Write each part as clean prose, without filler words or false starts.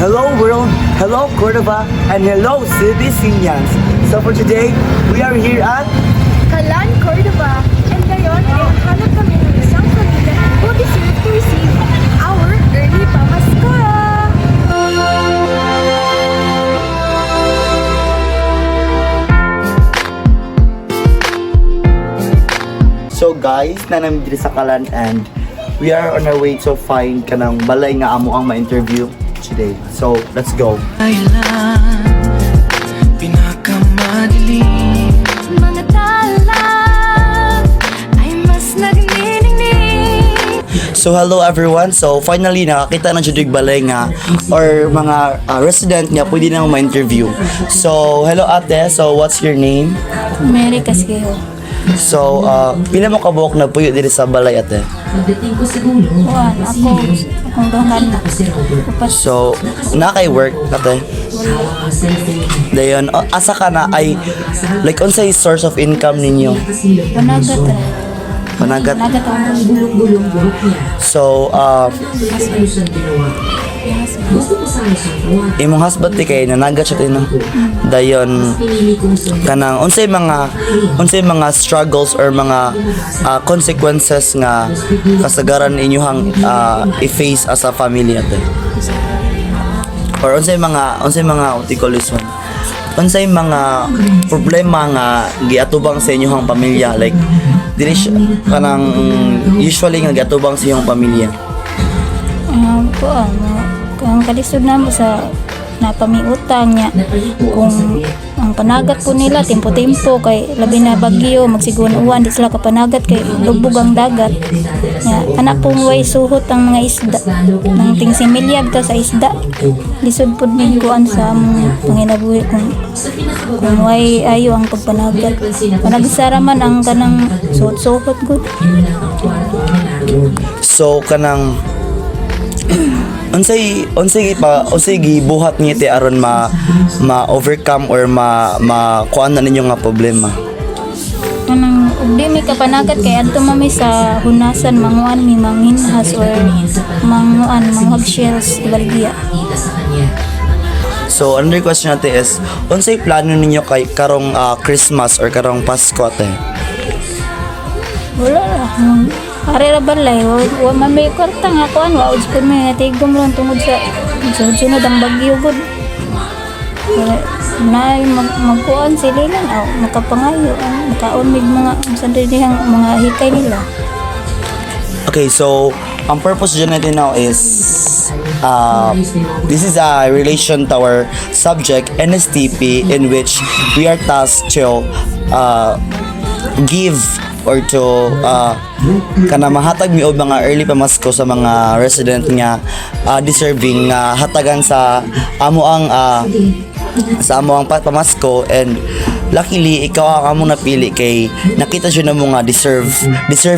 Hello world, hello Cordova, and hello Citizenians. So for today, we are here at Kalan, Cordova, and ngayon ay naghanap kami ng isang pamilya who deserve to receive our early pamasko. So guys, nanami diri sa Kalan and we are on our way to find kanang balay nga amo ang ma-interview today. So let's go. Kailan pinakamadilim Mga tala ay mas nagniningning. So hello everyone. So finally nakakita na jud balay nga or mga resident nga pwede nang ma-interview. So hello ate. So what's your name? Mary Casquejo. So pila mo ka buok na puyo diri sa balay ate? Juan, akong duhan na. So na kay work ate? Dayon asa ka na ay like unsay source of income ninyo? Panagat ra. Panagat. Panagat ang So imong husband ti kay nanagat siya tino. Dayon kanang unsay mga struggles or mga consequences nga kasagaran inyong i-face as a family ate. Or unsay mga what you call this one? Unsay mga problema nga giatubang sa inyong pamilya like dili kanang usually nga giatubang sa inyong pamilya. Ang kalisod na mo sa napamiutang niya kung ang panagat po nila tempo-tempo kay labi na bagyo magsiguan uwan di sila kapanagat kay lubog ang dagat ya anak pong way suhot ang mga isda nang tingsimilyag ta sa isda lisod pud ning kuan sa panginabuhi kung way ayo ang pagpanagat panagsara man ang kanang suhot-suhot gud. So kanang unsay gibuhat niya ti aron ma-overcome or kuan na ninyo nga problema? Kanang ugdi mi kapanagat kay adto mami sa hunasan manguan mi manginhas or manghag shells ibalgiya. So another question natin is unsay plano ninyo kay karong Christmas or karong Pasko ate? Wala ra. Ari ra balay, wa man may kwarta nga kuan, wa ud pud may natigom ron tungod sa sunod ang bagyo gud. Na magkuan sila lang, makapangayo, makaon mig mga sandalihang mga hikay nila. Okay, so ang purpose dyan natin now is this is a relation to our subject NSTP in which we are tasked to give or to kana mahatag mi og mga early pamasko sa mga resident nga deserving nga hatagan sa amo ang pamasko and luckily ikaw ang among napili kay nakita jud na mo nga deserve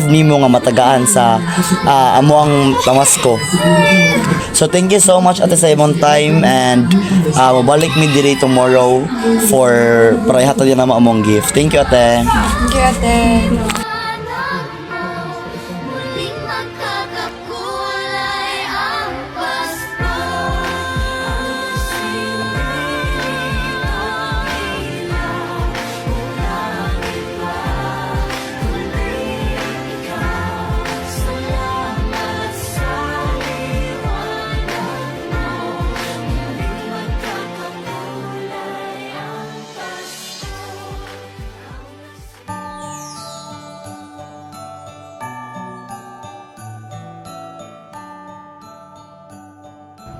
nimo nga matagaan sa amo ang pamasko. So thank you so much ate sa imong time and mabalik mi diri tomorrow for para ihatag na mo among gift. Thank you ate. Thank you, ate.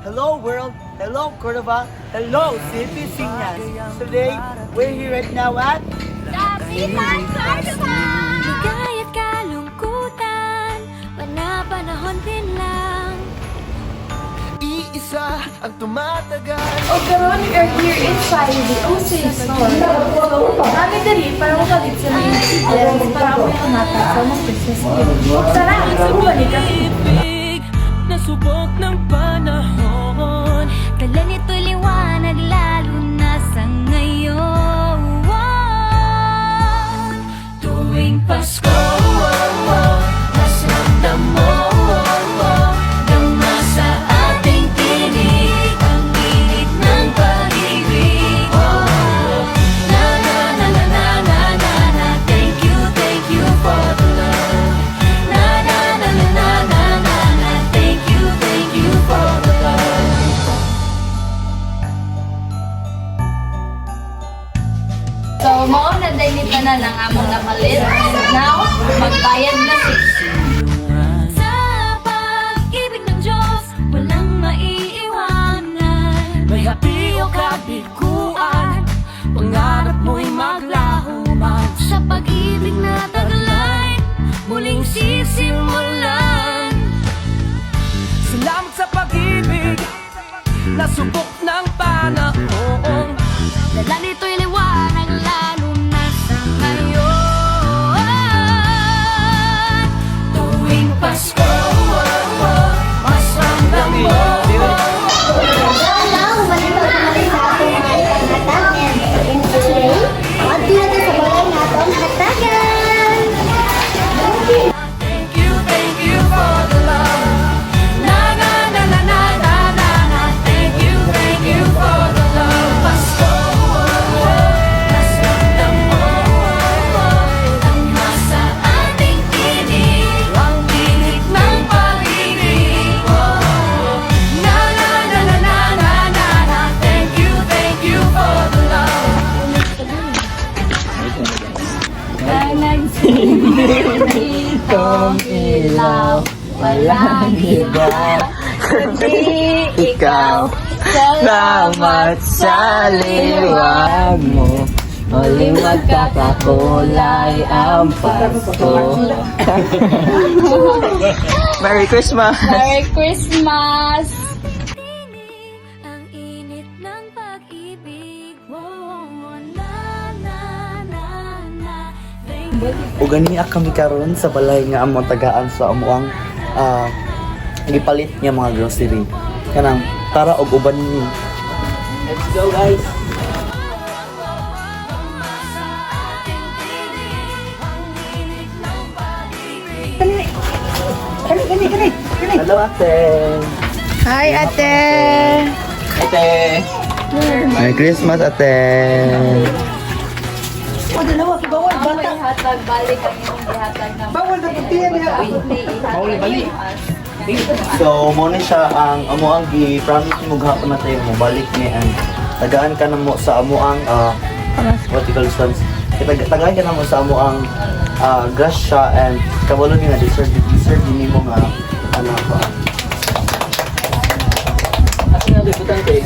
Hello world, hello Cordova, hello Citizenians. Today, we're here right now at Dapitan, Cordova! Ligaya't kalungkutan, panahon din lang. Iisa ang tumatagal O karon we are here inside the Osage store. So, namin dali para mapalit sa mga ingredients para mo mata sa mga Christmas gift. Tara, sumubalik kami. Nasubok ng panahon Dala nito'y liwanag lalo na sa ngayon. tuwing Pasko. Mas ramdam mo, dama sa ating tinig ang na ng among namalit. Now, magbayad na Sa pag-ibig ng Diyos, walang maiiwanan. May hapi o kabiguan, pangarap mo'y maglaho man. Sa pag-ibig na taglay, muling sisimulan. Salamat sa pag-ibig, nasubok ng panahon. Dala nito'y liwanag lalo na sa ngayon. Tuwing Pasko, mas ramdam mo. Thank you for the love. Na na na na na na na na. Thank you for the love. Pasko, mas ramdam mo ang nasa ating tinig, ang tinig ng pag-ibig. Na na na na na na na na. Thank you for the love. itong ilaw. Walang iba, kundi ikaw. Salamat sa liwag mo. Muling magkakakulay ang Pasko. Merry Christmas! Merry Christmas! Ang init ng pag-ibig. Na na na na. Thank O ganiya kami karon sa balay nga among tagaan sa amuang gipalit nga mga grocery. Kanang para og uban ni. Let's go guys! Hello ate! Hi, ate! Ate! Merry Christmas ate! May hatag, balik ang inyong ihatag ng bawal na balik. So, mo ni siya ang amo ang gi-promise mo gahapon na tayo mo balik ni ang tagaan ka na mo sa amo ang what you call this tagaan ka na mo sa amo ang grasya and kabalo ni nga deserve ni mo nga ano pa. At nga libutan kay.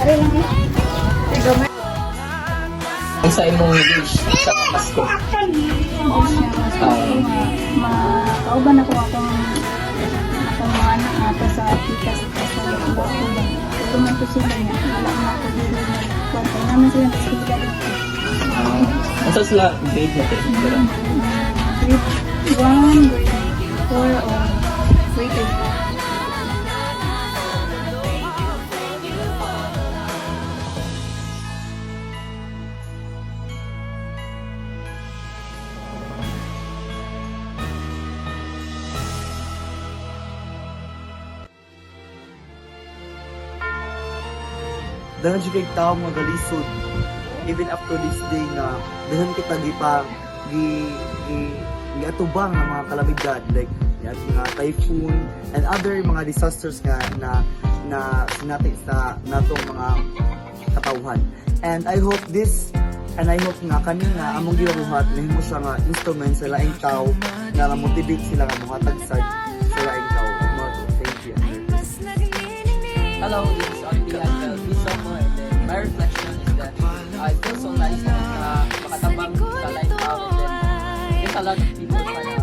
Ang sa imong wish sa Pasko. Makauban ako akong mga anak ato sa tita sa lugar ko ba. Tumanto sila niya. Wala na ako dito. Kwanta naman sila sa sila. Asa sila grade natin? Grade 1, grade 4, or grade 8. Dahil siya kay tao mga galisod. Even up to this day na dahil kita atubang ng mga kalamidad like mga typhoon and other mga disasters nga na sinati sa natong mga katawhan. And I hope nga kanina among gibuhat na mo siya nga instrument sa laing tao na motivate sila nga mohatag sa laing tao. Thank you. Hello, this is RP Angel. This summer, and then my reflection is that I feel so nice na makatabang sa light out and then there's a lot of people pa na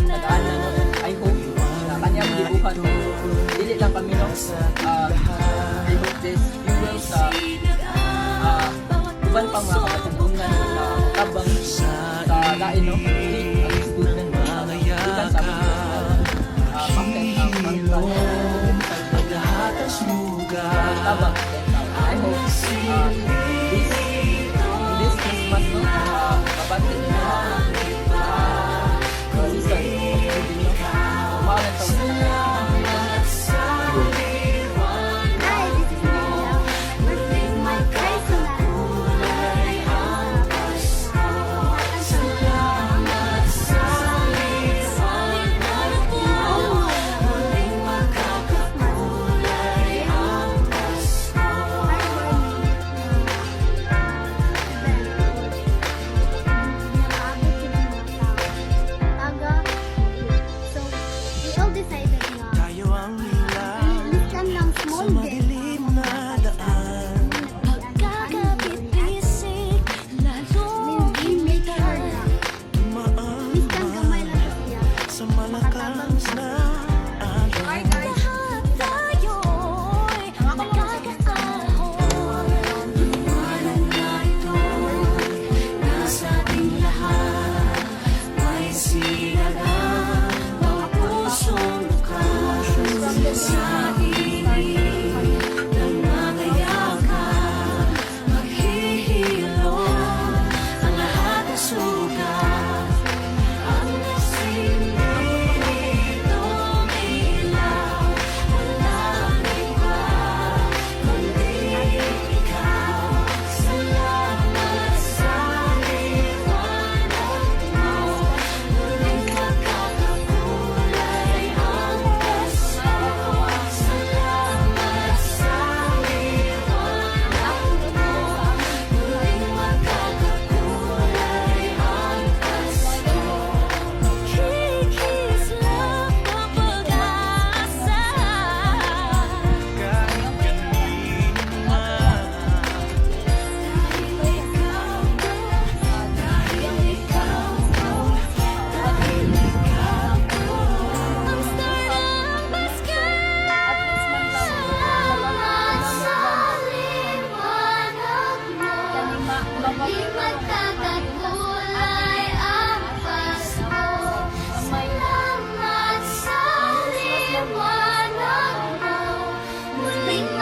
nagaan na no, and I hope na kanyang gibuhan mo dili lang kami no I hope this you will sa uban pa mga kapatungtungan na tabang sa lain no ang student bukan sa tabang. I hope this Christmas no, kapatid nyo season umalan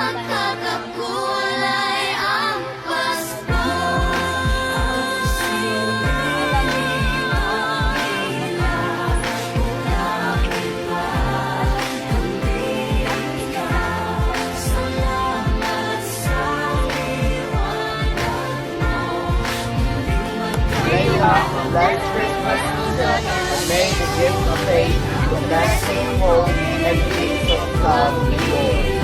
magkakakulay ang Pasko. May you have a blessed Christmas season, and may the gift of faith, the blessing, hope, and peace of God be yours.